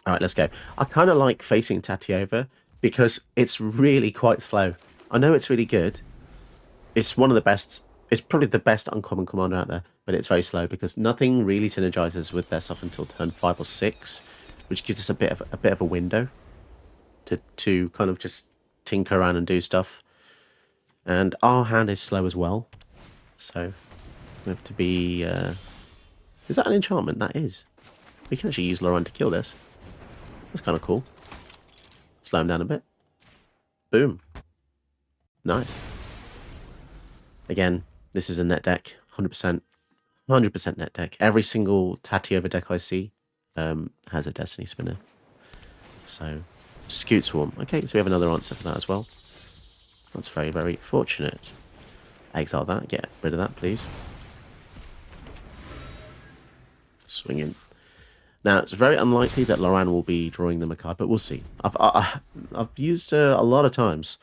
All right, let's go. I kind of like facing Tatyova because it's really quite slow. I know it's really good. It's one of the best. It's probably the best uncommon commander out there, but it's very slow because nothing really synergizes with their stuff until turn 5 or 6, which gives us a bit of a window to kind of just tinker around and do stuff. And our hand is slow as well, so we have to be. Is that an enchantment? That is. We can actually use Lauren to kill this. That's kind of cool. Slow him down a bit. Boom. Nice. Again, this is a net deck. 100%. 100% net deck. Every single Tatyova deck I see has a Destiny Spinner. So, Scoot Swarm. Okay, so we have another answer for that as well. That's very, very fortunate. Exile that. Get rid of that, please. Swing in. Now, it's very unlikely that Loran will be drawing them a card, but we'll see. I've used her a lot of times.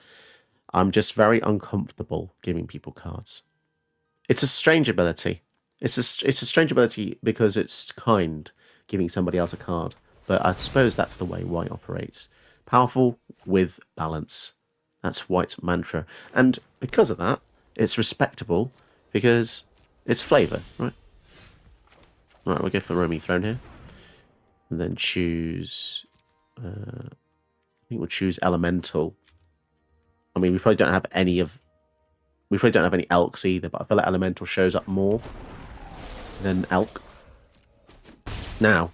I'm just very uncomfortable giving people cards. It's a strange ability. It's a strange ability because it's kind, giving somebody else a card. But I suppose that's the way White operates. Powerful with balance. That's White's mantra. And because of that, it's respectable because it's flavour, right? Alright, we'll go for Roaming Throne here. And then choose... I think we'll choose Elemental. I mean, we probably don't have any of... We probably don't have any Elks either, but I feel like Elemental shows up more than Elk. Now.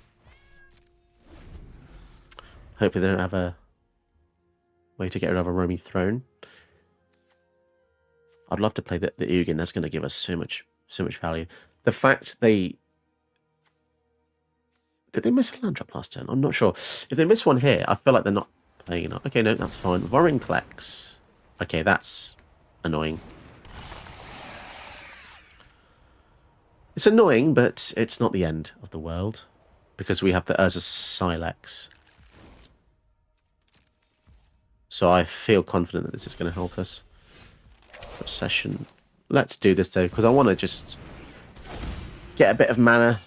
Hopefully they don't have a way to get rid of a Roaming Throne. I'd love to play the Ugin. That's going to give us so much value. The fact they... Did they miss a land drop last turn? I'm not sure. If they miss one here, I feel like they're not playing enough. Okay, no, that's fine. Vorinclex. Okay, that's annoying. It's annoying, but it's not the end of the world. Because we have the Urza Silex. So I feel confident that this is going to help us. Procession. Let's do this though, because I want to just get a bit of mana.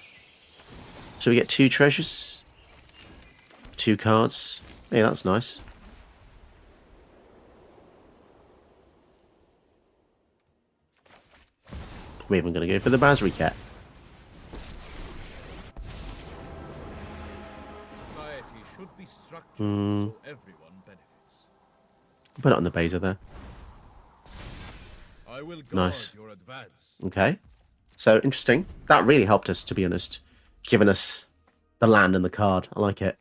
So we get 2 treasures. 2 cards. Hey, that's nice. We're even going to go for the Basri Cat. Society should be structured so everyone benefits. Put it on the Beza there. I will guard Nice. your advance. Okay. So, interesting. That really helped us, to be honest. Giving us the land and the card. I like it.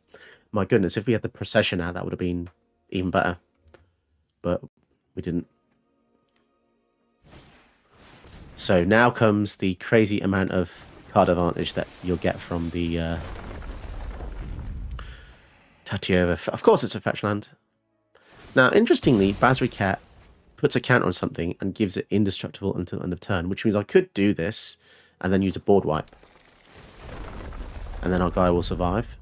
My goodness, if we had the procession out, that would have been even better. But we didn't. So now comes the crazy amount of card advantage that you'll get from the Tatyova. Of course it's a fetch land. Now, interestingly, Basri Cat puts a counter on something and gives it indestructible until end of turn, which means I could do this and then use a board wipe. And then our guy will survive.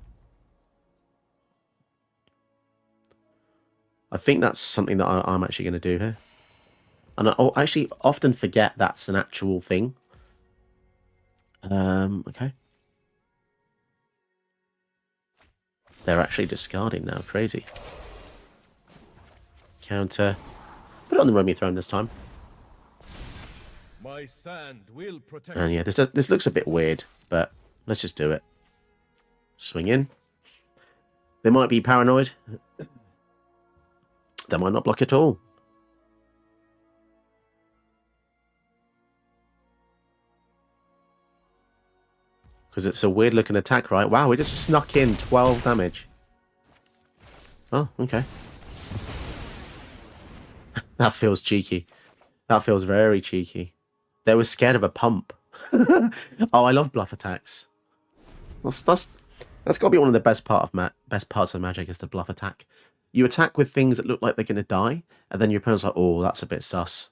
I think that's something that I'm actually going to do here. And I actually often forget that's an actual thing. Okay. They're actually discarding now. Crazy. Counter. Put it on the Romy Throne this time. My sand will protect. And yeah, this looks a bit weird, but let's just do it. Swing in. They might be paranoid. They might not block at all. Because it's a weird looking attack, right? Wow, we just snuck in 12 damage. Oh, okay. That feels cheeky. That feels very cheeky. They were scared of a pump. Oh, I love bluff attacks. That's got to be one of the best parts of Magic is the bluff attack. You attack with things that look like they're going to die, and then your opponent's like, oh, that's a bit sus.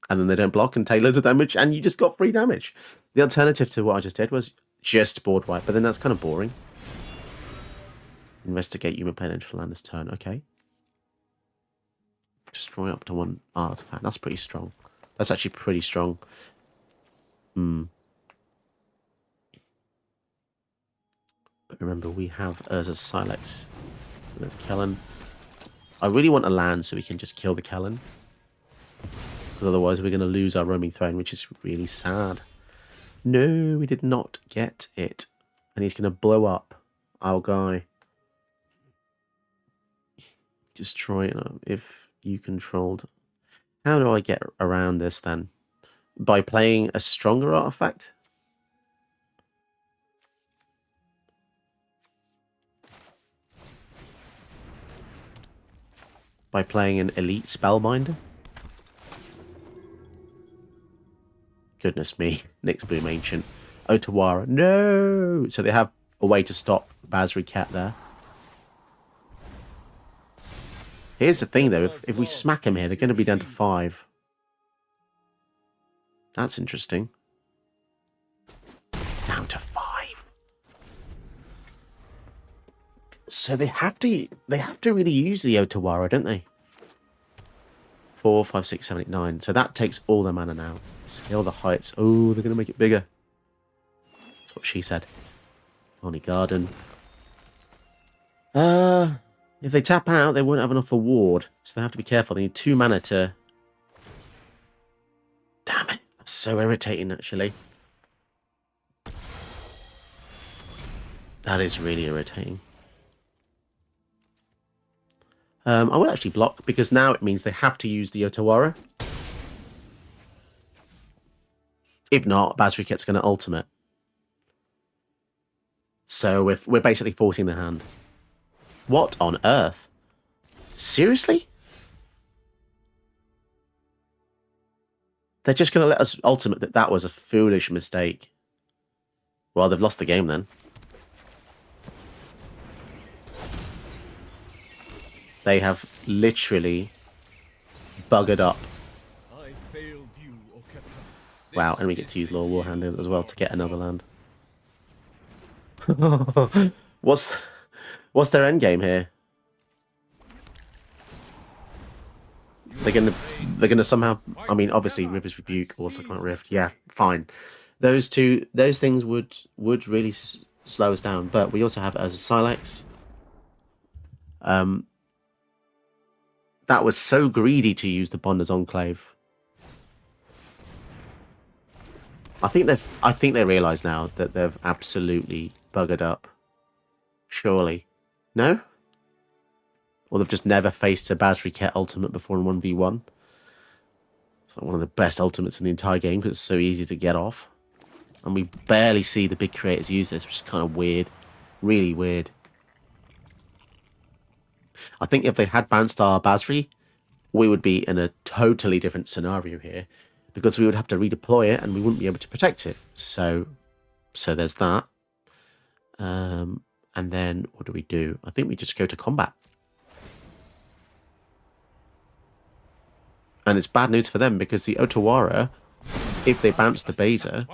And then they don't block and take loads of damage, and you just got free damage. The alternative to what I just did was just board wipe, but then that's kind of boring. Investigate human player neutral land this turn. Okay. Destroy up to 1 artifact. That's pretty strong. That's actually pretty strong. But remember, we have Urza's Silex. There's Kellen. I really want a land so we can just kill the Kellen. Because otherwise we're going to lose our roaming throne, which is really sad. No, we did not get it. And he's going to blow up our guy. Destroy it if you controlled. How do I get around this then? By playing a stronger artifact? By playing an elite spellbinder? Goodness me. Nyx Boom Ancient. Otawara. No! So they have a way to stop Basri Cat there. Here's the thing though, if we smack him here, they're going to be down to 5. That's interesting. Down to 5. So they have to really use the Otawara, don't they? 4, 5, 6, 7, 8, 9. So that takes all their mana now. Scale the heights. Oh, they're going to make it bigger. That's what she said. Honey Garden. If they tap out, they won't have enough for ward. So they have to be careful. They need 2 mana to... Damn it. That's so irritating, actually. That is really irritating. I will actually block, because now it means they have to use the Otawara. If not, Basriket's going to ultimate. So we're basically forcing the hand. What on earth? Seriously? They're just going to let us ultimate that was a foolish mistake. Well, they've lost the game then. They have literally buggered up. I failed you, Oketa. Wow, and we get to use Law Warhand as well to get another land. What's their end game here? They're gonna somehow. I mean, obviously, River's Rebuke or Cyclonic Rift. Yeah, fine. Those things would really slow us down. But we also have it as a Silex. That was so greedy to use the Bonder's Enclave. I think they realise now that they've absolutely buggered up. Surely. No? Or they've just never faced a Basri-Ket ultimate before in 1v1. It's like one of the best ultimates in the entire game because it's so easy to get off. And we barely see the big creators use this, which is kind of weird. Really weird. I think if they had bounced our Basri, we would be in a totally different scenario here. Because we would have to redeploy it and we wouldn't be able to protect it. So there's that. And then what do? I think we just go to combat. And it's bad news for them because the Otawara, if they bounce the Beza,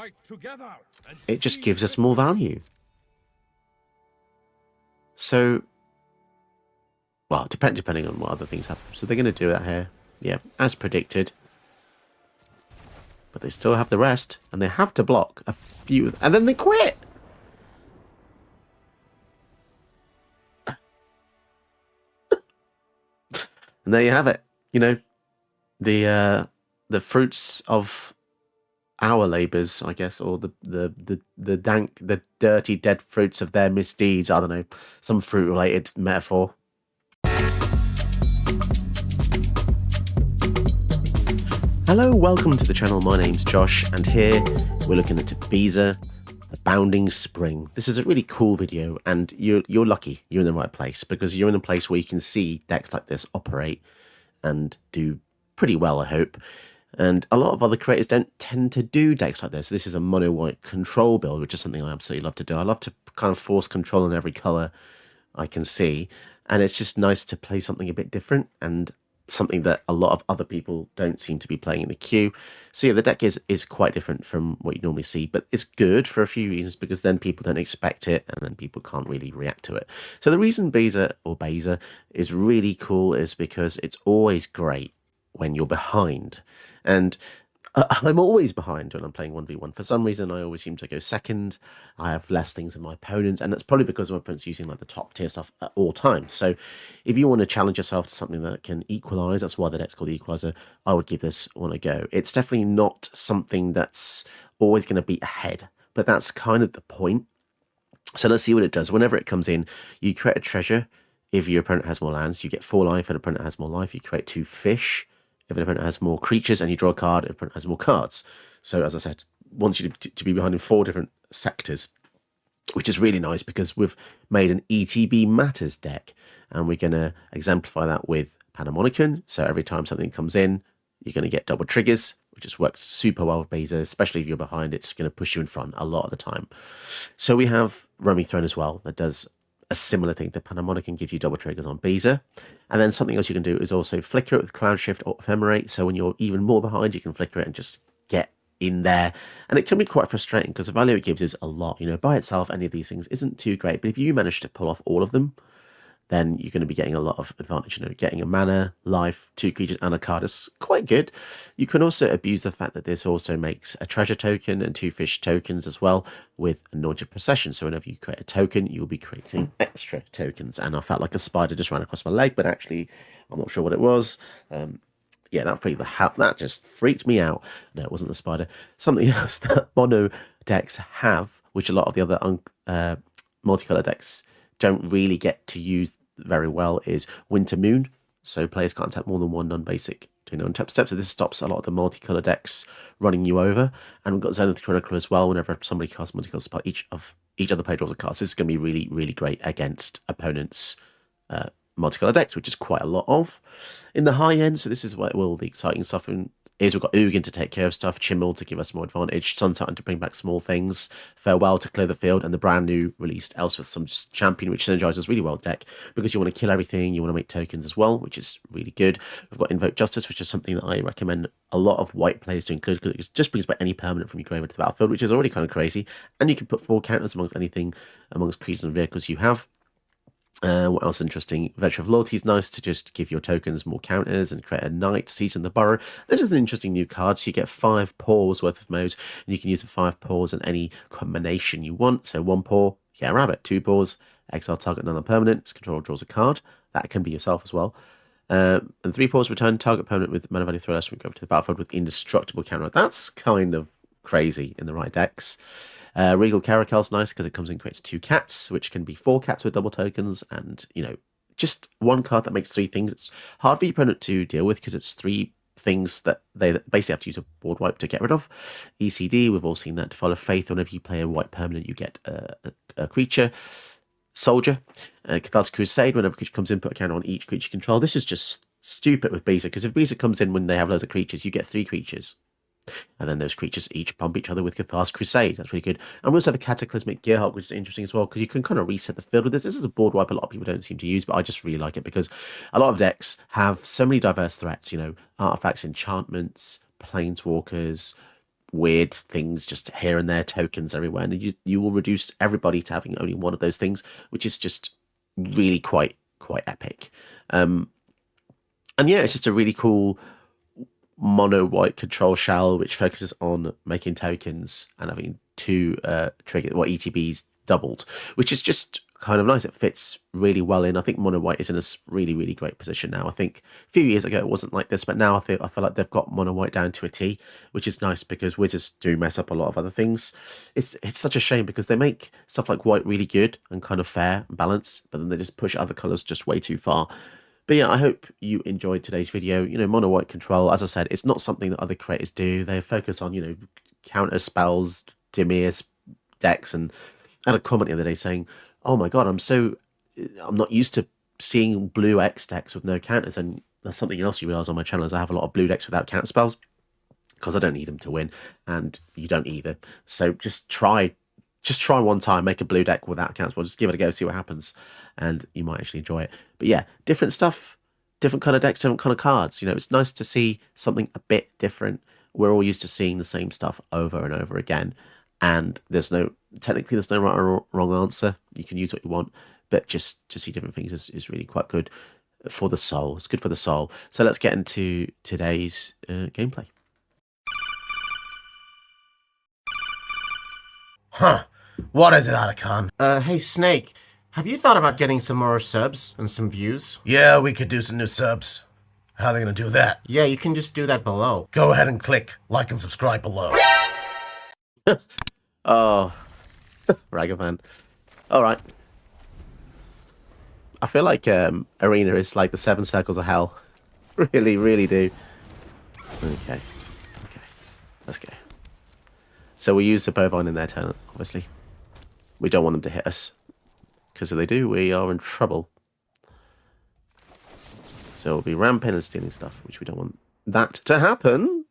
it just gives us more value. So, well, depending on what other things happen. So they're going to do that here. Yeah, as predicted. But they still have the rest, and they have to block a few, and then they quit. And there you have it. You know, the fruits of our labours, I guess, or the dank, the dirty, dead fruits of their misdeeds. I don't know, some fruit-related metaphor. Hello, welcome to the channel. My name's Josh, and here we're looking at Beza, the Bounding Spring. This is a really cool video, and you're lucky you're in the right place, because you're in a place where you can see decks like this operate and do pretty well, I hope. And a lot of other creators don't tend to do decks like this. This is a mono-white control build, which is something I absolutely love to do. I love to kind of force control in every colour I can see, and it's just nice to play something a bit different, and something that a lot of other people don't seem to be playing in the queue. So yeah, the deck is quite different from what you normally see, but it's good for a few reasons, because then people don't expect it, and then people can't really react to it. So the reason Beza is really cool is because it's always great when you're behind. And I'm always behind when I'm playing 1v1. For some reason, I always seem to go second. I have less things than my opponents, and that's probably because my opponent's using like the top tier stuff at all times. So if you want to challenge yourself to something that can equalize, that's why the deck's called the Equalizer, I would give this one a go. It's definitely not something that's always going to be ahead, but that's kind of the point. So let's see what it does. Whenever it comes in, you create a treasure. If your opponent has more lands, you get 4 life. If an opponent has more life, you create 2 fish. If an opponent has more creatures, and you draw a card, if an opponent has more cards. So as I said, wants you to be behind in 4 different sectors, which is really nice because we've made an ETB Matters deck, and we're going to exemplify that with Panharmonicon. So every time something comes in, you're going to get double triggers, which just works super well with Beza, especially if you're behind. It's going to push you in front a lot of the time. So we have Roaming Throne as well that does a similar thing. The Panharmonicon gives you double triggers on Beza. And then something else you can do is also flicker it with Cloud Shift or Ephemerate. So when you're even more behind, you can flicker it and just get in there. And it can be quite frustrating because the value it gives is a lot. You know, by itself, any of these things isn't too great. But if you manage to pull off all of them, then you're going to be getting a lot of advantage. You know, getting a mana, life, 2 creatures, and a card is quite good. You can also abuse the fact that this also makes a treasure token and 2 fish tokens as well with a Nausea Procession. So whenever you create a token, you'll be creating extra tokens. And I felt like a spider just ran across my leg, but actually, I'm not sure what it was. Yeah, that pretty that just freaked me out. No, it wasn't the spider. Something else that mono decks have, which a lot of the other multicolor decks don't really get to use very well, is Winter Moon. So players can't tap more than 1 non-basic untap step. So this stops a lot of the multicolor decks running you over. And we've got Zenith Chronicler as well. Whenever somebody casts multicolor spell, each other player draws a card. So this is going to be really, really great against opponents' multicolor decks, which is quite a lot of in the high end. So this is where all the exciting stuff is. We've got Ugin to take care of stuff, Chimel to give us more advantage, Suntitan to bring back small things, Farewell to clear the field, and the brand new released Elspeth some Champion, which synergizes really well with the deck because you want to kill everything, you want to make tokens as well, which is really good. We've got Invoke Justice, which is something that I recommend a lot of white players to include because it just brings back any permanent from your graveyard to the battlefield, which is already kind of crazy. And you can put 4 counters amongst creatures and vehicles you have. What else interesting? Virtue of Loyalty is nice to just give your tokens more counters and create a knight to season the burrow. This is an interesting new card. So you get 5 paws worth of modes, and you can use the 5 paws in any combination you want. So 1 paw, you get a rabbit. 2 paws, exile target non-permanent. Controller draws a card. That can be yourself as well. And 3 paws, return target opponent with mana value 3 less when you go to the battlefield with indestructible counter. That's kind of crazy in the right decks. Regal Caracol's nice because it comes in, creates 2 cats, which can be 4 cats with double tokens, and you know, just 1 card that makes 3 things. It's hard for your opponent to deal with because it's 3 things that they basically have to use a board wipe to get rid of. ECD, we've all seen that. To follow Faith, whenever you play a white permanent, you get a creature. Soldier, Catharsis Crusade, whenever a creature comes in, put a counter on each creature you control. This is just stupid with Beza because if Beza comes in when they have loads of creatures, you get 3 creatures. And then those creatures each pump each other with Catharsis Crusade. That's really good. And we also have a Cataclysmic Gearhulk, which is interesting as well, because you can kind of reset the field with this. This is a board wipe a lot of people don't seem to use, but I just really like it because a lot of decks have so many diverse threats, you know, artifacts, enchantments, planeswalkers, weird things just here and there, tokens everywhere. And you will reduce everybody to having only one of those things, which is just really quite epic. And yeah, it's just a really cool mono white control shell which focuses on making tokens and having 2 trigger ETBs doubled, which is just kind of nice. It fits really well in. I think mono white is in a really great position now. I think a few years ago it wasn't like this, but now I feel like they've got mono white down to a T, which is nice because wizards do mess up a lot of other things. It's such a shame because they make stuff like white really good and kind of fair and balanced, but then they just push other colors just way too far. But yeah, I hope you enjoyed today's video. You know, mono white control, as I said, it's not something that other creators do. They focus on, you know, counter spells, Dimir decks, and I had a comment the other day saying, oh my god, I'm not used to seeing blue X decks with no counters. And that's something else you realise on my channel is I have a lot of blue decks without counter spells because I don't need them to win, and you don't either. So just try one time, make a blue deck without counts. Well, just give it a go, see what happens, and you might actually enjoy it. But yeah, different stuff, different kind of decks, different kind of cards. You know, it's nice to see something a bit different. We're all used to seeing the same stuff over and over again, and there's no right or wrong answer. You can use what you want, but just to see different things is really quite good for the soul. It's good for the soul. So let's get into today's gameplay. Huh. What is it, Otacon? Hey, Snake. Have you thought about getting some more subs and some views? Yeah, we could do some new subs. How are they gonna do that? Yeah, you can just do that below. Go ahead and click like and subscribe below. Oh, Ragavan. All right. I feel like Arena is like the 7 circles of hell. Really, really do. Okay. Okay. Let's go. So we use the bovine in their turn, obviously. We don't want them to hit us. Because if they do, we are in trouble. So we'll be ramping and stealing stuff, which we don't want that to happen.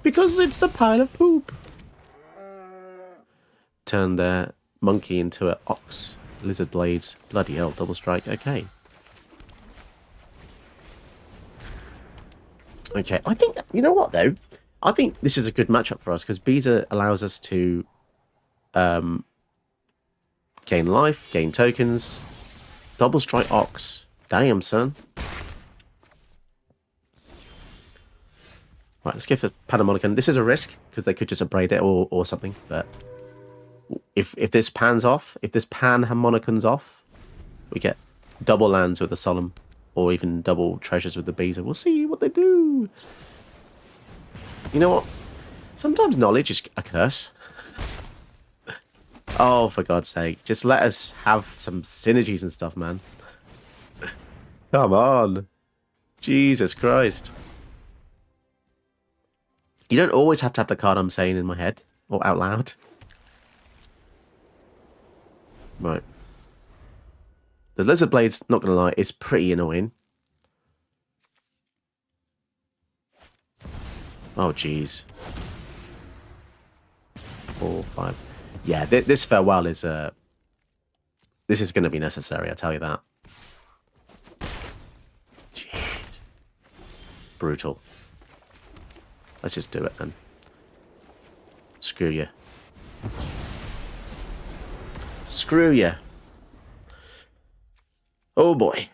Because it's a pile of poop. Turn their monkey into an ox. Lizard blades. Bloody hell, double strike. Okay. Okay, I think, you know what though? I think this is a good matchup for us because Beza allows us to gain life, gain tokens, double strike ox. Damn, son. Right, let's give the Panamonican. This is a risk because they could just abrade it or something. But if this pans off, if this Panharmonican's off, we get double lands with the Solemn or even double treasures with the Beza. We'll see what they do. You know what? Sometimes knowledge is a curse. Oh, for God's sake. Just let us have some synergies and stuff, man. Come on. Jesus Christ. You don't always have to have the card I'm saying in my head or out loud. Right. The Lizard Blade's, not going to lie, is pretty annoying. Oh, jeez. 4, 5. Yeah, this farewell is this is going to be necessary, I tell you that. Jeez. Brutal. Let's just do it then. Screw you. Screw you. Oh boy.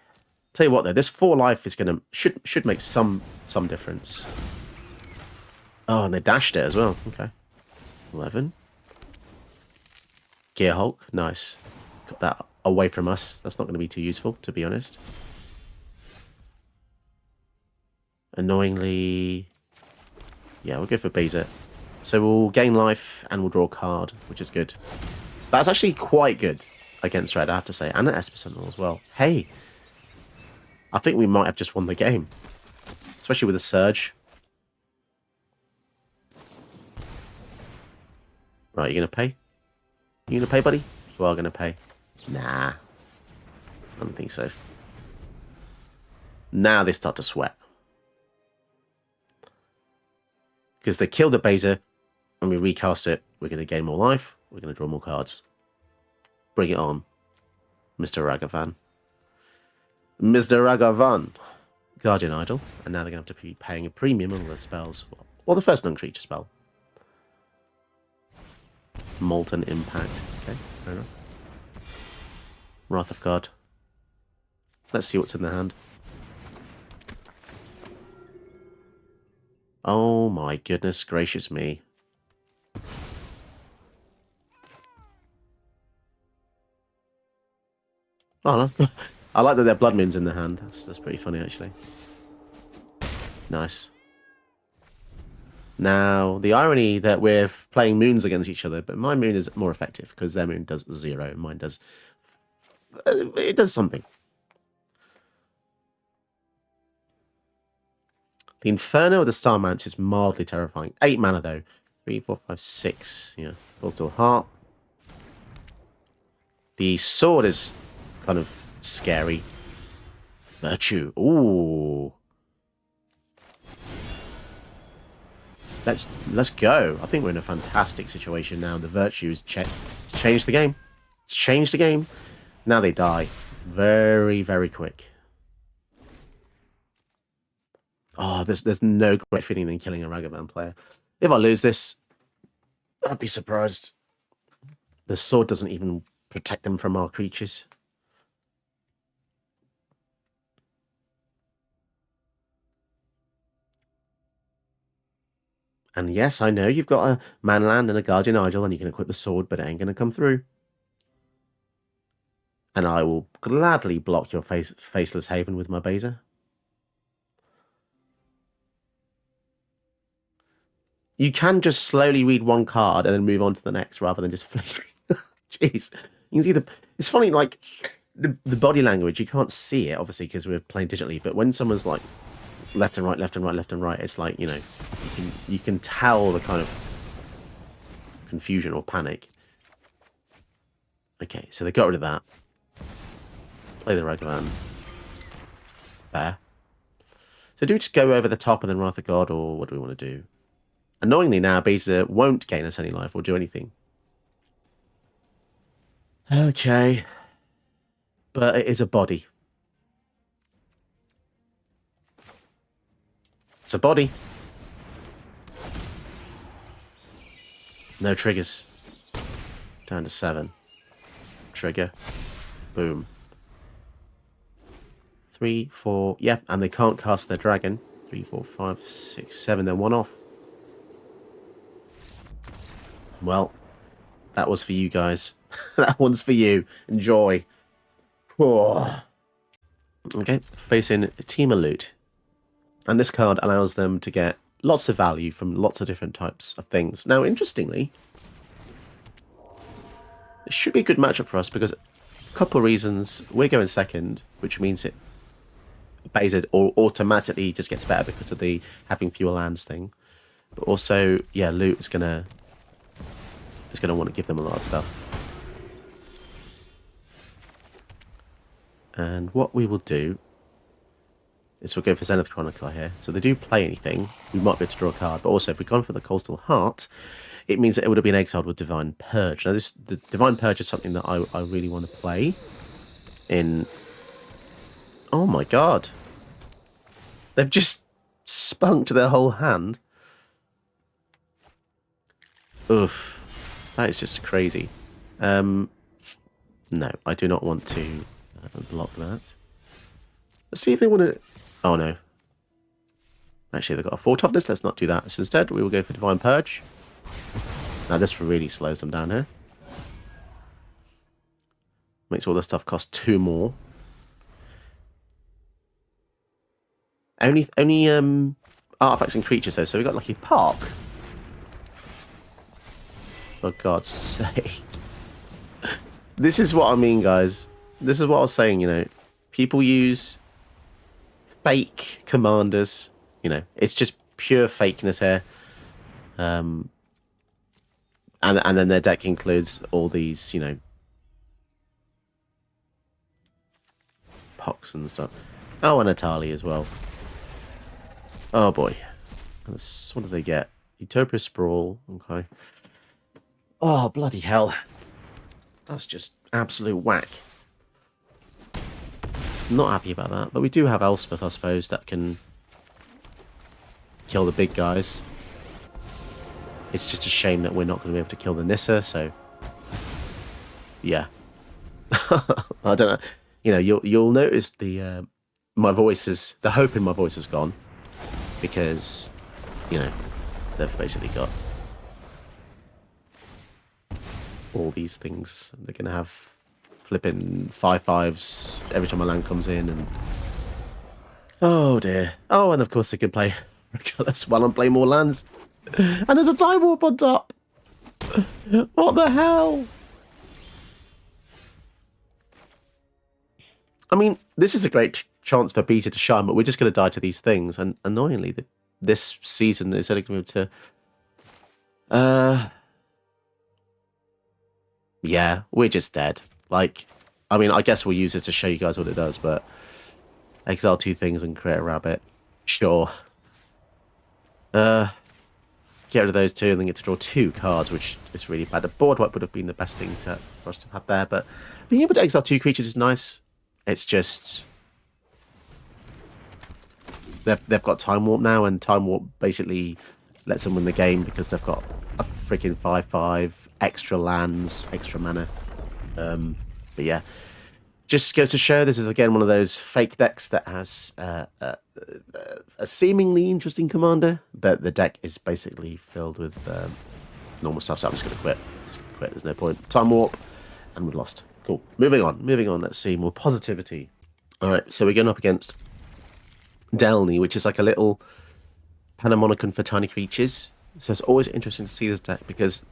Tell you what though, this 4 life is gonna should make some difference. Oh, and they dashed it as well. Okay. 11. Gear Hulk, nice. Got that away from us. That's not going to be too useful, to be honest. Annoyingly, yeah, we'll go for Beza. So we'll gain life and we'll draw a card, which is good. That's actually quite good against Red, I have to say, and an Esper Sentinel as well. Hey, I think we might have just won the game, especially with the Surge. Right, you gonna pay? You gonna pay, buddy? You are gonna pay. Nah. I don't think so. Now they start to sweat. Because they killed the Beza, and we recast it. We're gonna gain more life. We're gonna draw more cards. Bring it on, Mr. Ragavan. Mr. Ragavan. Guardian Idol. And now they're gonna have to be paying a premium on the spells. Well, the first non-creature spell. Molten Impact. Okay, fair enough. Wrath of God. Let's see what's in the hand. Oh my goodness gracious me. Oh no. I like that their Blood Moon's in the hand. That's pretty funny actually. Nice. Now, the irony that we're playing moons against each other, but my moon is more effective because their moon does 0 and mine does... it does something. The Inferno of the Star Mount is mildly terrifying. 8 mana though. 3, 4, 5, 6. Yeah. Full Steel Heart. The sword is kind of scary. Virtue. Ooh. Let's go. I think we're in a fantastic situation now. The Virtue has changed the game. It's changed the game. Now they die. Very, very quick. Oh, there's no great feeling than killing a Ragavan player. If I lose this, I'd be surprised. The sword doesn't even protect them from our creatures. And yes, I know you've got a Manland and a Guardian Idol, and you can equip the sword, but it ain't going to come through. And I will gladly block your Faceless Haven with my Beza. You can just slowly read one card and then move on to the next rather than just flickering. Jeez. You can see it's funny, like, the body language, you can't see it, obviously, because we're playing digitally, but when someone's like, left and right, left and right, left and right, it's like, you know, you can tell the kind of confusion or panic. Okay, so they got rid of that. Play the Ragavan. Fair. So do we just go over the top and then Wrath of God, or what do we want to do? Annoyingly now, Beza won't gain us any life or do anything. Okay. But it is a body. It's a body. No triggers. Down to 7. Trigger. Boom. 3, 4. Yep, and they can't cast their dragon. 3, 4, 5, 6, 7. They're one off. Well, that was for you guys. That one's for you. Enjoy. Oh. Okay, facing Teema Loot. And this card allows them to get lots of value from lots of different types of things. Now, interestingly, it should be a good matchup for us because a couple of reasons. We're going second, which means it Beza automatically just gets better because of the having fewer lands thing. But also, yeah, Loot is gonna want to give them a lot of stuff. And what we will do is we'll go for Zenith Chronicler here. So they do play anything, we might be able to draw a card. But also, if we've gone for the Coastal Heart, it means that it would have been exiled with Divine Purge. Now, the Divine Purge is something that I really want to play in... Oh my god. They've just spunked their whole hand. Oof. That is just crazy. No, I do not want to block that. Let's see if they want to... Oh, no. Actually, they've got a 4 toughness. Let's not do that. So instead, we will go for Divine Purge. Now, this really slows them down here. Makes all this stuff cost 2 more. Only artifacts and creatures, though. So we've got Lucky Park. For God's sake. This is what I mean, guys. This is what I was saying, you know. People use fake commanders. You know, it's just pure fakeness here. And then their deck includes all these, you know, pox and stuff. Oh, and Atali as well. Oh boy. What do they get? Utopia Sprawl. Okay. Oh, bloody hell. That's just absolute whack. Not happy about that. But we do have Elspeth, I suppose, that can kill the big guys. It's just a shame that we're not going to be able to kill the Nissa, so... Yeah. I don't know. You know, you'll notice the my voice is... The hope in my voice is gone. Because, you know, they've basically got all these things. They're going to have flipping 5/5s every time a land comes in. And oh, dear. Oh, and of course they can play Reckless while I'm playing more lands. And there's a Time Warp on top. What the hell? I mean, this is a great chance for Beza to shine, but we're just going to die to these things. And annoyingly, this season is only going to move to... yeah, we're just dead. Like, I mean, I guess we'll use it to show you guys what it does, but... Exile 2 things and create a rabbit. Sure. Get rid of those 2 and then get to draw 2 cards, which is really bad. A board wipe would have been the best thing for us to have there, but being able to exile 2 creatures is nice. It's just... They've got Time Warp now, and Time Warp basically lets them win the game because they've got a freaking 5/5, extra lands, extra mana. But yeah. Just goes to show this is again one of those fake decks that has a seemingly interesting commander, but the deck is basically filled with normal stuff. So I'm just going to quit. There's no point. Time warp, and we've lost. Cool. Moving on. Let's see more positivity. All right. So we're going up against Delney, which is like a little Panharmonicon for tiny creatures. So it's always interesting to see this deck because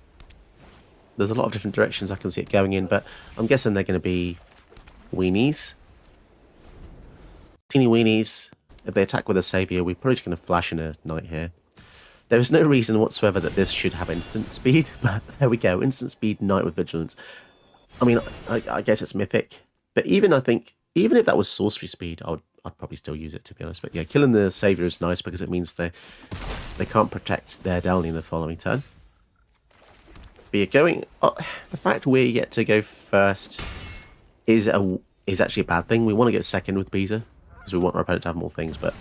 there's a lot of different directions I can see it going in, but I'm guessing they're going to be weenies. Teeny weenies. If they attack with a savior, we're probably just going to flash in a knight here. There is no reason whatsoever that this should have instant speed, but there we go. Instant speed, knight with vigilance. I mean, I guess it's mythic, but I think even if that was sorcery speed, I'd probably still use it, to be honest. But yeah, killing the savior is nice because it means they can't protect their Delney in the following turn. But you're going. The fact we yet to go first is actually a bad thing. We want to get second with Beza because we want our opponent to have more things, but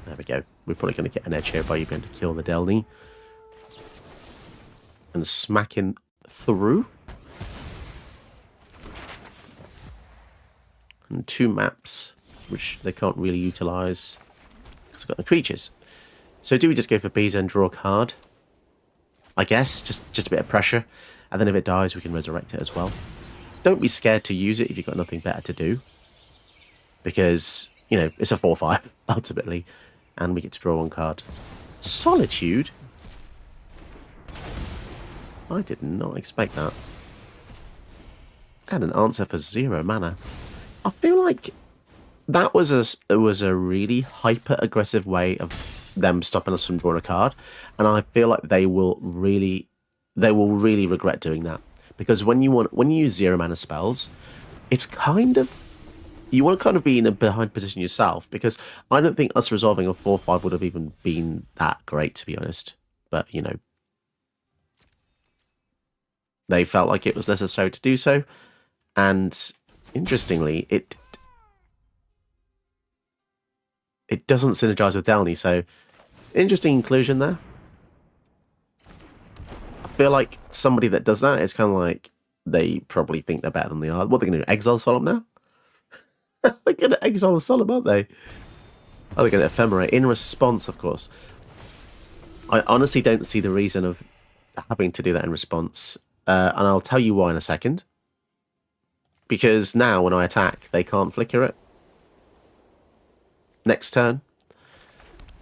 there we go. We're probably going to get an edge here by you being able to kill the Delney and smacking through. And 2 maps, which they can't really utilise because they've got no creatures. So do we just go for Beza and draw a card? I guess, just a bit of pressure. And then if it dies, we can resurrect it as well. Don't be scared to use it if you've got nothing better to do. Because, you know, it's a 4/5, ultimately. And we get to draw 1 card. Solitude? I did not expect that. And an answer for 0 mana. I feel like that was a really hyper-aggressive way of them stopping us from drawing a card. And I feel like they will really regret doing that. Because when you use 0 mana spells, it's kind of, you want to kind of be in a behind position yourself, because I don't think us resolving a 4/5 would have even been that great, to be honest. But, you know, they felt like it was necessary to do so. And interestingly, it doesn't synergize with Delney, so interesting inclusion there. I feel like somebody that does that is kind of like, they probably think they're better than they are. What are they going to do? Exile Solemn now? They're going to exile the Solemn, aren't they? Oh, they're going to ephemerate. In response, of course. I honestly don't see the reason of having to do that in response. And I'll tell you why in a second. Because now, when I attack, they can't flicker it. Next turn,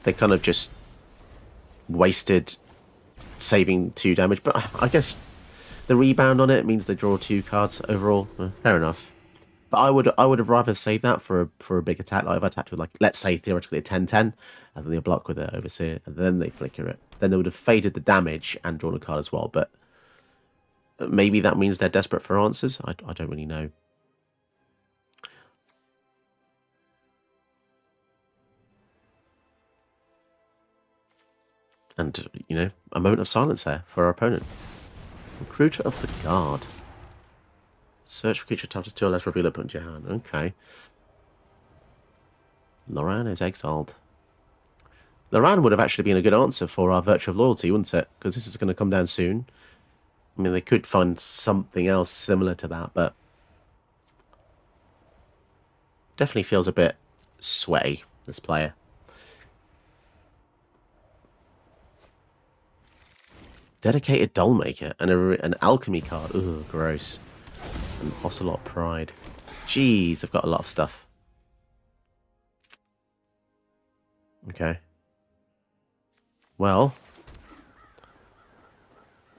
they kind of just wasted saving 2 damage. But I guess the rebound on it means they draw 2 cards overall. Fair enough. But I would have rather saved that for a big attack. Like if I attacked with, like, let's say theoretically a 10/10, and then they block with an Overseer, and then they flicker it. Then they would have faded the damage and drawn a card as well. But maybe that means they're desperate for answers. I don't really know. And, you know, a moment of silence there for our opponent. Recruiter of the Guard. Search for creature types 2 or less, reveal it, put into your hand. Okay. Loran is exiled. Loran would have actually been a good answer for our Virtue of Loyalty, wouldn't it? Because this is going to come down soon. I mean, they could find something else similar to that, but definitely feels a bit sweaty, this player. Dedicated Dollmaker and an Alchemy card. Ugh, gross. And Ocelot Pride. Jeez, they've got a lot of stuff. Okay. Well,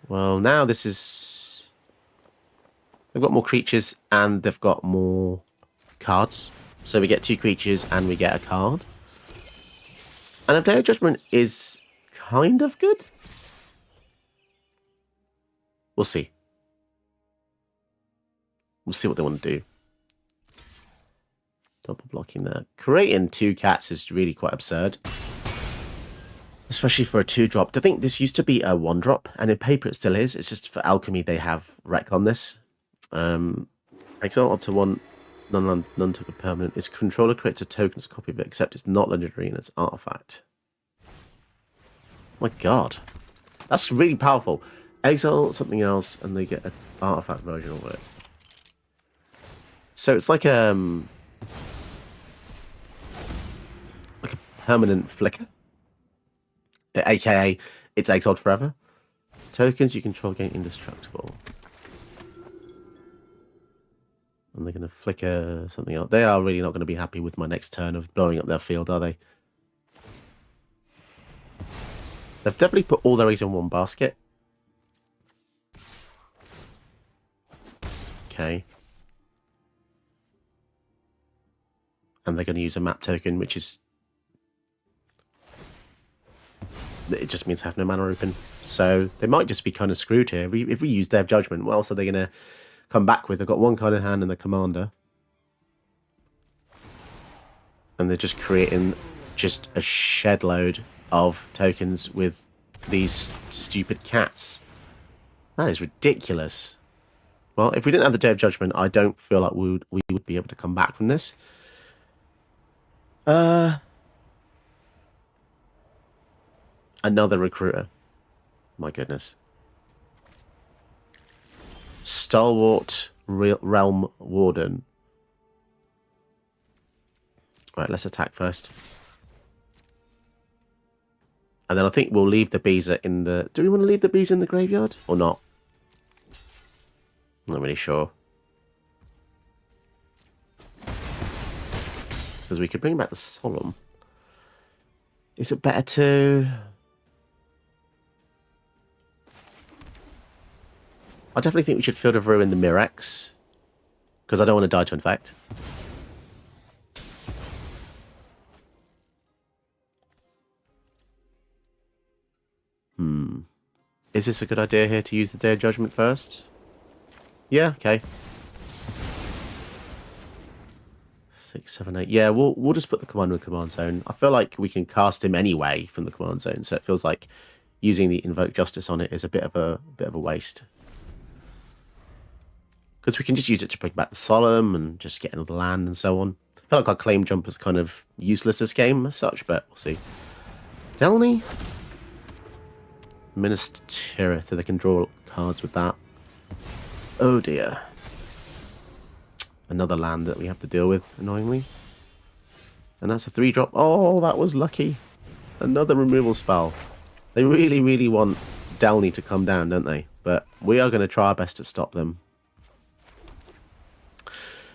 now this is... They've got more creatures and they've got more cards. So we get 2 creatures and we get a card. And a Day of Judgment is kind of good. We'll see. We'll see what they want to do. Double blocking there. Creating 2 cats is really quite absurd. Especially for a 2-drop. I think this used to be a 1-drop, and in paper it still is. It's just for Alchemy they have Wreck on this. Exile up to 1, none took a permanent. Its controller creates a token as a copy of it, except it's not legendary and it's artifact. My god. That's really powerful. Exile something else and they get an artifact version of it. So it's like a permanent flicker, aka it's exiled forever. Tokens you control gain indestructible. And they're going to flicker something else. They are really not going to be happy with my next turn of blowing up their field, are they? They've definitely put all their eggs in one basket. Okay. And they're going to use a map token, which is... It just means I have no mana open. So they might just be kind of screwed here. If we use Day of Judgment, what else are they going to come back with? They've got one card in hand and the commander. And they're just creating just a shed load of tokens with these stupid cats. That is ridiculous. Well, if we didn't have the Day of Judgment, I don't feel like we would be able to come back from this. Another recruiter. My goodness. Stalwart Realm Warden. Right, let's attack first. And then I think we'll leave the Beza in the... Do we want to leave the Beza in the graveyard or not? I'm not really sure. Because we could bring back the Solemn. Is it better to... I definitely think we should Field of Ruin the Mirex. Because I don't want to die to Infect. Is this a good idea here to use the Day of Judgment first? Yeah, okay. 6, 7, 8. Yeah, we'll just put the commander in command zone. I feel like we can cast him anyway from the command zone, so it feels like using the Invoke Justice on it is a bit of a waste. Because we can just use it to bring back the Solemn and just get another land and so on. I feel like our Claim Jump is kind of useless this game as such, but we'll see. Delney? Minister Tirith, so they can draw cards with that. Oh dear. Another land that we have to deal with, annoyingly. And that's a 3-drop. Oh, that was lucky. Another removal spell. They really, really want Delney to come down, don't they? But we are going to try our best to stop them.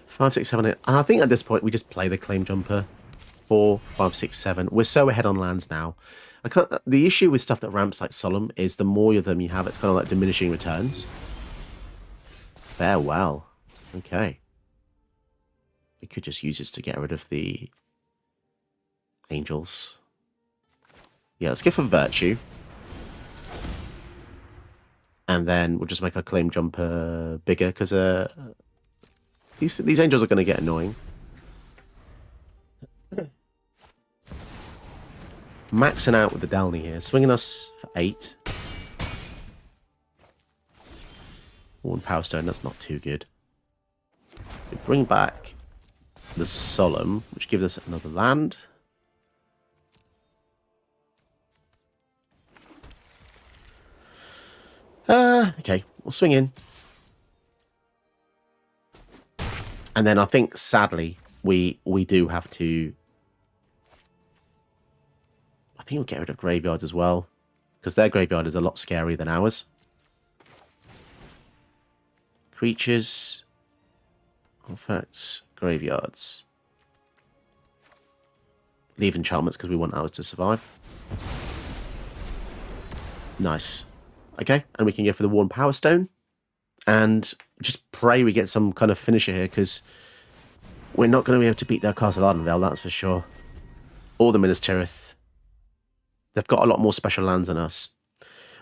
5, 6, 7, 8. And I think at this point we just play the Claim Jumper. 4, 5, 6, 7. We're so ahead on lands now. The issue with stuff that ramps like Solemn is the more of them you have, it's kind of like diminishing returns. Farewell. Okay. We could just use this to get rid of the angels. Yeah, let's go for Virtue. And then we'll just make our Claim Jumper bigger, because these angels are going to get annoying. Maxing out with the Delney here, swinging us for 8. One Power Stone, that's not too good. We bring back the Solemn, which gives us another land. Okay, we'll swing in. And then I think, sadly, we do have to... I think we'll get rid of graveyards as well, because their graveyard is a lot scarier than ours. Creatures, artifacts, graveyards. Leave enchantments because we want ours to survive. Nice. Okay, and we can go for the Worn Power Stone. And just pray we get some kind of finisher here, because we're not going to be able to beat their Castle Ardenvale, that's for sure. Or the Minas Tirith. They've got a lot more special lands than us.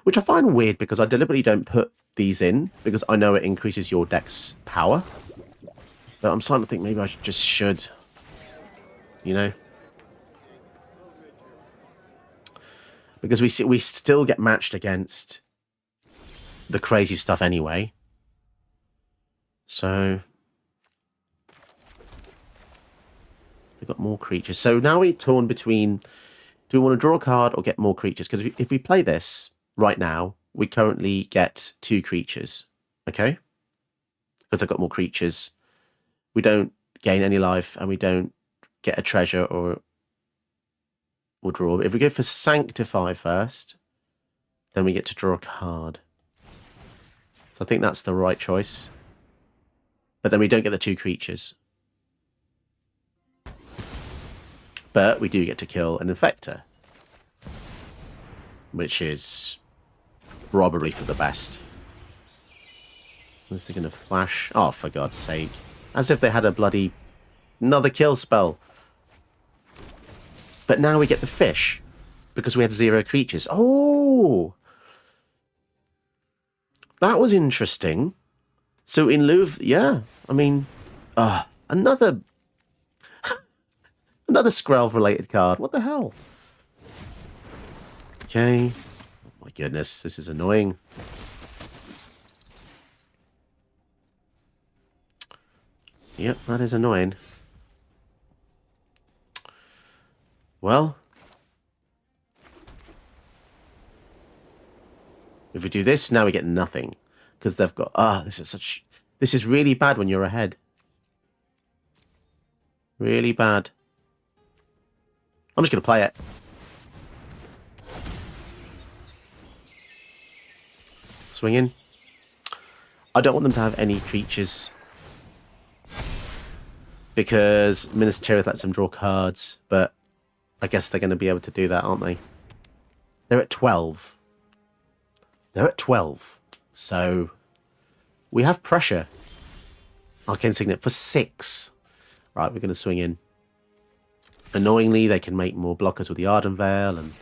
Which I find weird, because I deliberately don't put these in, because I know it increases your deck's power. But I'm starting to think maybe I just should. You know? Because we still get matched against the crazy stuff anyway. So they've got more creatures. So now we're torn between, do we want to draw a card or get more creatures? Because if we play this right now, we currently get 2 creatures. Okay? Because I've got more creatures. we don't gain any life, and we don't get a treasure or draw. If we go for Sanctify first, then we get to draw a card. So I think that's the right choice. But then we don't get the 2 creatures. But we do get to kill an Infector, which is probably for the best. Unless they're going to flash. Oh, for God's sake. As if they had a bloody... another kill spell. But now we get the fish. Because we had 0 creatures. Oh! That was interesting. So in lieu of... yeah, I mean... another... another Skrelv-related card. What the hell? Okay. Oh my goodness, this is annoying. Yep, that is annoying. Well, if we do this, now we get nothing. Because they've got... this is really bad when you're ahead. Really bad. I'm just going to play it. Swinging. I don't want them to have any creatures. Because Minister Cherith lets them draw cards. But I guess they're going to be able to do that, aren't they? They're at 12. They're at 12. So we have pressure. Arcane Signet for 6. Right, we're going to swing in. Annoyingly, they can make more blockers with the Arden Veil, and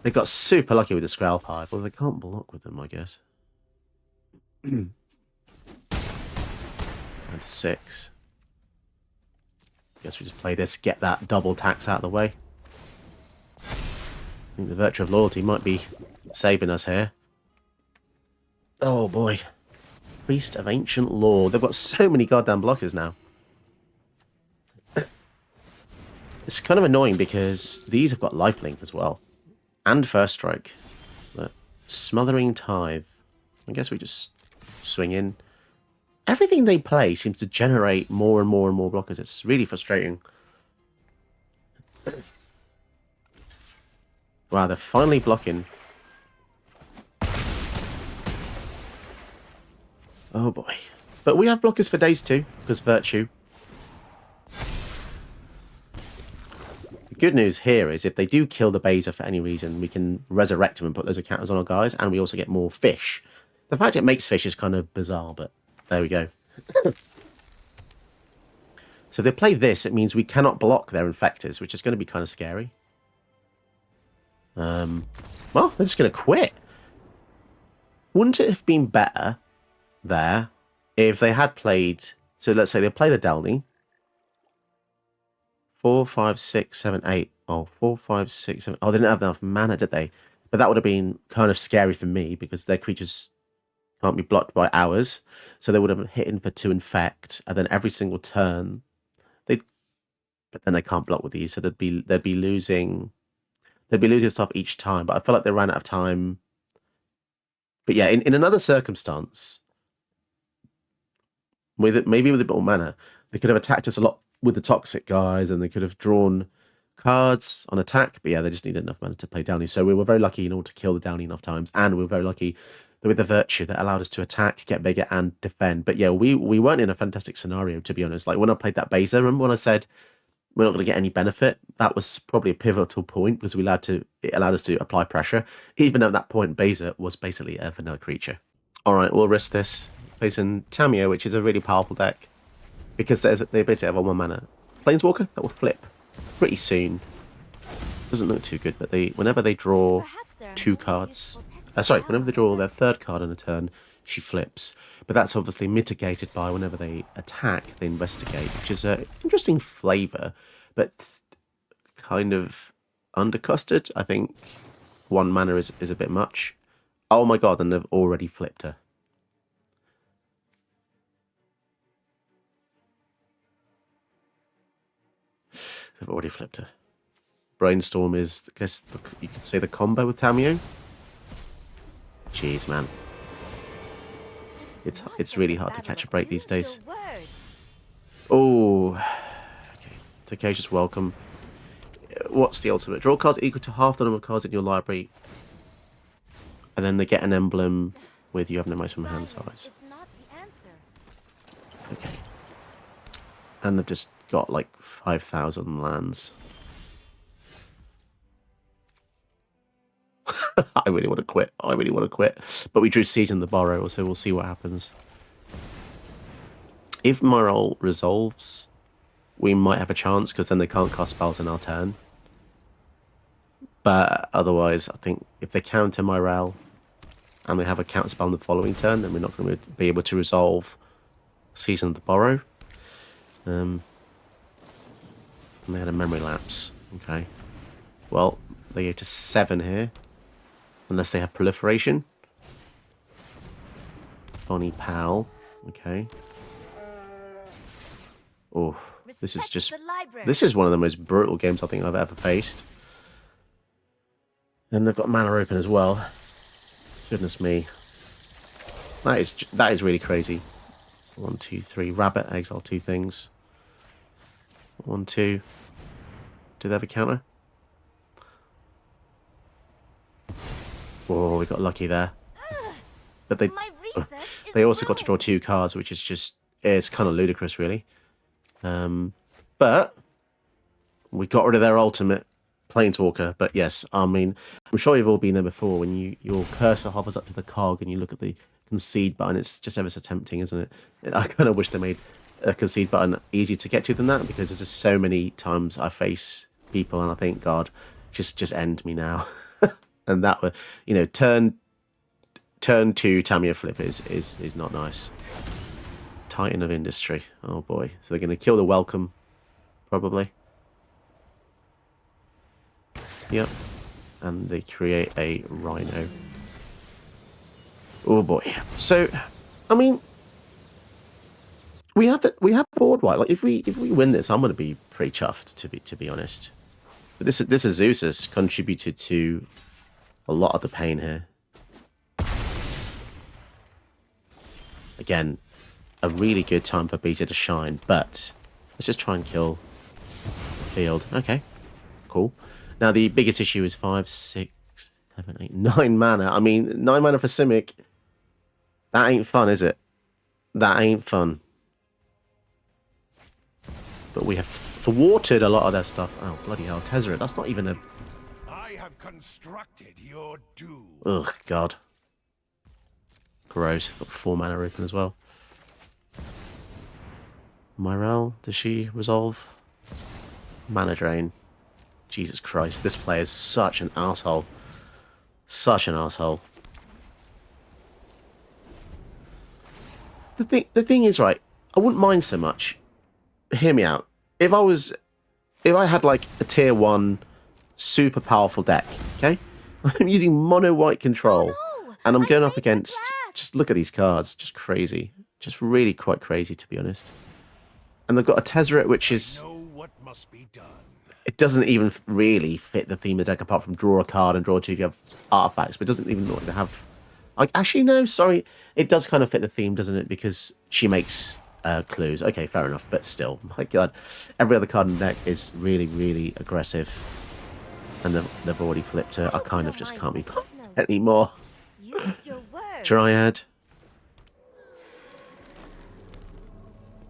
they got super lucky with the Skrelv Hive. Well, they can't block with them, I guess. And to 6. Guess we just play this, get that double tax out of the way. I think the Virtue of Loyalty might be saving us here. Oh boy. Priest of Ancient Law. They've got so many goddamn blockers now. It's kind of annoying because these have got lifelink as well. And First Strike. But Smothering Tithe. I guess we just swing in. Everything they play seems to generate more and more and more blockers. It's really frustrating. Wow, they're finally blocking. Oh boy. But we have blockers for days too, because Virtue. Good news here is if they do kill the Beza for any reason, we can resurrect him and put those counters on our guys, and we also get more fish. The fact it makes fish is kind of bizarre, but there we go. So if they play this, it means we cannot block their Infectors, which is going to be kind of scary. Well, they're just going to quit. Wouldn't it have been better there if they had played... So let's say they play the Delney. 4, 5, 6, 7, 8. Oh, 4, 5, 6, 7. Oh, they didn't have enough mana, did they? But that would have been kind of scary for me because their creatures can't be blocked by ours. So they would have hit in for 2 Infect, and then every single turn but then they can't block with these, so they'd be losing stuff each time. But I feel like they ran out of time. But yeah, in another circumstance, maybe with a bit more mana, they could have attacked us a lot with the toxic guys, and they could have drawn cards on attack. But yeah, they just needed enough mana to play Downey. So we were very lucky in order to kill the Downey enough times, and we were very lucky with the Virtue that allowed us to attack, get bigger, and defend. But yeah, we weren't in a fantastic scenario, to be honest. Like when I played that Beza, remember when I said we're not going to get any benefit? That was probably a pivotal point because it allowed us to apply pressure. Even at that point, Beza was basically a vanilla creature. All right, we'll risk this. Facing Tamiyo, which is a really powerful deck because they basically have 1 mana. Planeswalker that will flip pretty soon. Doesn't look too good, but whenever they draw 2 cards, whenever they draw their 3rd card in a turn, she flips. But that's obviously mitigated by whenever they attack, they investigate, which is an interesting flavour, but kind of undercosted. I think 1 mana is a bit much. Oh my god, and they've already flipped her. They've already flipped her. Brainstorm is, I guess, you could say the combo with Tamiyo. Jeez, man. It's really hard to catch a break these days. Oh, okay. Takeshi's welcome. What's the ultimate? Draw cards equal to half the number of cards in your library. And then they get an emblem with you have no maximum hand size. Okay. And they've just got like 5,000 lands. I really want to quit. I really want to quit. But we drew Siege in the Borrow, so we'll see what happens. If Morale resolves, we might have a chance, because then they can't cast spells in our turn. But otherwise, I think if they counter Morale and they have a counter spell in the following turn, then we're not going to be able to resolve Season of the Borrow. And they had a memory lapse. Okay. Well, they go to 7 here. Unless they have proliferation. Bonnie Pal. Okay. Oh, this is just... This is one of the most brutal games I think I've ever faced. And they've got mana open as well. Goodness me. That is really crazy. 1, 2, 3. Rabbit, exile 2 things. 1, 2. Do they have a counter? Oh, we got lucky there. But they also got to draw 2 cards, which is just... It's kind of ludicrous, really. But we got rid of their ultimate Planeswalker. But yes, I mean, I'm sure you've all been there before when your cursor hovers up to the cog and you look at the concede button. It's just ever so tempting, isn't it? And I kind of wish they made a concede button easier to get to than that, because there's just so many times I face people and I think, God, just end me now. And that were, you know, turn 2 Tamiyo flip is not nice. Titan of Industry. Oh boy. So they're going to kill the welcome, probably. Yep. And they create a Rhino. Oh boy. So, I mean, we have board white. Like if we win this, I'm going to be pretty chuffed, to be honest. But this Zeus has contributed to a lot of the pain here. Again, a really good time for Beza to shine, but let's just try and kill the field. Okay, cool. Now the biggest issue is 5, 6, 7, 8, 9 mana. I mean, 9 mana for Simic. That ain't fun, is it? That ain't fun. But we have thwarted a lot of their stuff. Oh, bloody hell. Tezzeret, that's not even a... I have constructed your doom. Ugh, God. Gross. Got 4 mana open as well. Myrelle, does she resolve? Mana drain. Jesus Christ, this player is such an asshole. Such an asshole. The thing is, right, I wouldn't mind so much. Hear me out. If I had like a tier 1 super powerful deck, okay? I'm using mono white control, and I'm going up against... Just look at these cards, just crazy. Just really quite crazy, to be honest. And they've got a Tezzeret, which is... What must be done. It doesn't even really fit the theme of the deck, apart from draw a card and draw 2 if you have artifacts, but it doesn't even look like they have... Like, actually, no, sorry. It does kind of fit the theme, doesn't it? Because she makes clues. Okay, fair enough, but still, my God. Every other card in the deck is really, really aggressive. And they've already flipped her. I kind of just can't be bothered anymore. Dryad.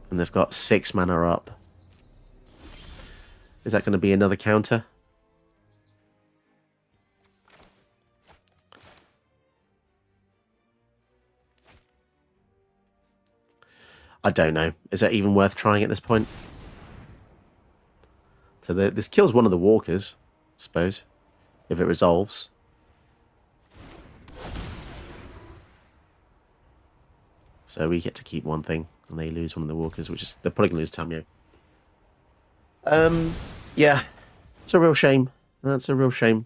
And they've got 6 mana up. Is that going to be another counter? I don't know. Is that even worth trying at this point? So this kills one of the walkers, I suppose, if it resolves. So we get to keep one thing, and they lose one of the walkers, which is... They're probably going to lose Tamiyo. Yeah. It's a real shame. That's a real shame.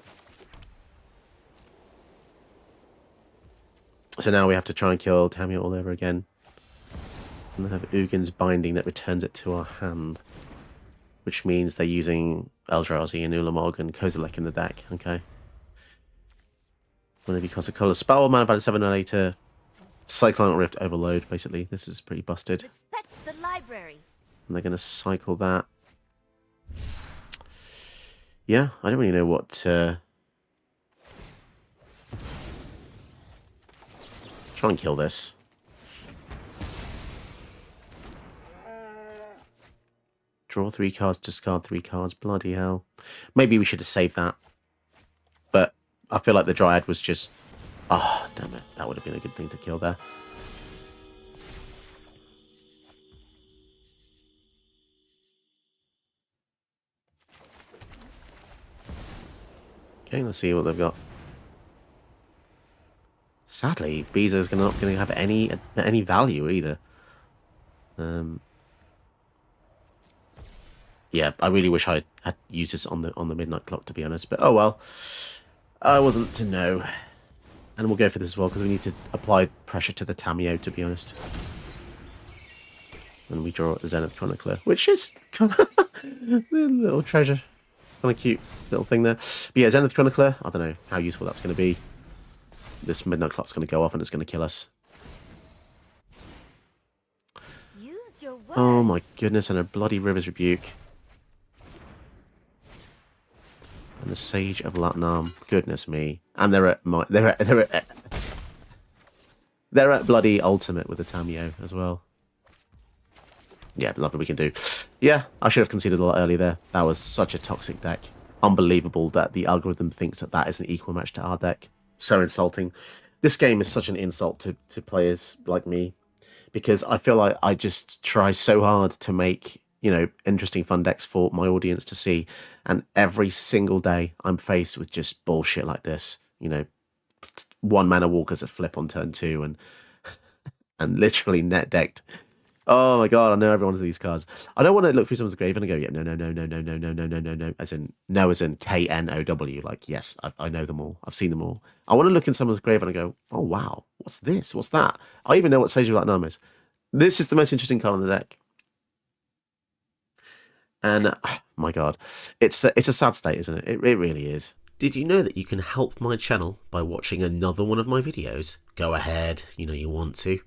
So now we have to try and kill Tamiyo all over again. And then have Ugin's Binding that returns it to our hand. Which means they're using Eldrazi and Ulamog and Kozilek in the deck. Okay. Whenever you cast a colour spell, mana value 7 or later. Cyclone Rift Overload, basically. This is pretty busted. Respect the library. And they're going to cycle that. Yeah, I don't really know what to... Try and kill this. Draw 3 cards, discard 3 cards. Bloody hell. Maybe we should have saved that. But I feel like the Dryad was just... Oh, damn it. That would have been a good thing to kill there. Okay, let's see what they've got. Sadly, Beza's not going to have any value either. Yeah, I really wish I had used this on the midnight clock, to be honest. But oh well, I wasn't to know. And we'll go for this as well because we need to apply pressure to the Tamiyo, to be honest. And we draw a Zenith Chronicler, which is kind of a little treasure. Kind of cute little thing there. But yeah, Zenith Chronicler, I don't know how useful that's going to be. This midnight clock's going to go off and it's going to kill us. Use your word. Oh my goodness, and a bloody River's Rebuke. And the Sage of Latnam. Goodness me. And they're at bloody ultimate with the Tamiyo as well. Yeah, nothing we can do. Yeah, I should have conceded a lot earlier there. That was such a toxic deck. Unbelievable that the algorithm thinks that that is an equal match to our deck. So insulting. This game is such an insult to players like me, because I feel like I just try so hard to make, you know, interesting fun decks for my audience to see, and every single day I'm faced with just bullshit like this. You know, 1 mana walkers a flip on turn 2 and literally net decked. Oh my god, I know every one of these cards. I don't want to look through someone's grave and go, yeah, no, as in KNOW. Like, yes, I know them all. I've seen them all. I want to look in someone's grave and I go, oh wow, what's this? What's that? I even know what Sage of Latnam is. This is the most interesting card on the deck. And, oh my god, it's a sad state, isn't it? It really is. Did you know that you can help my channel by watching another one of my videos? Go ahead, you know you want to.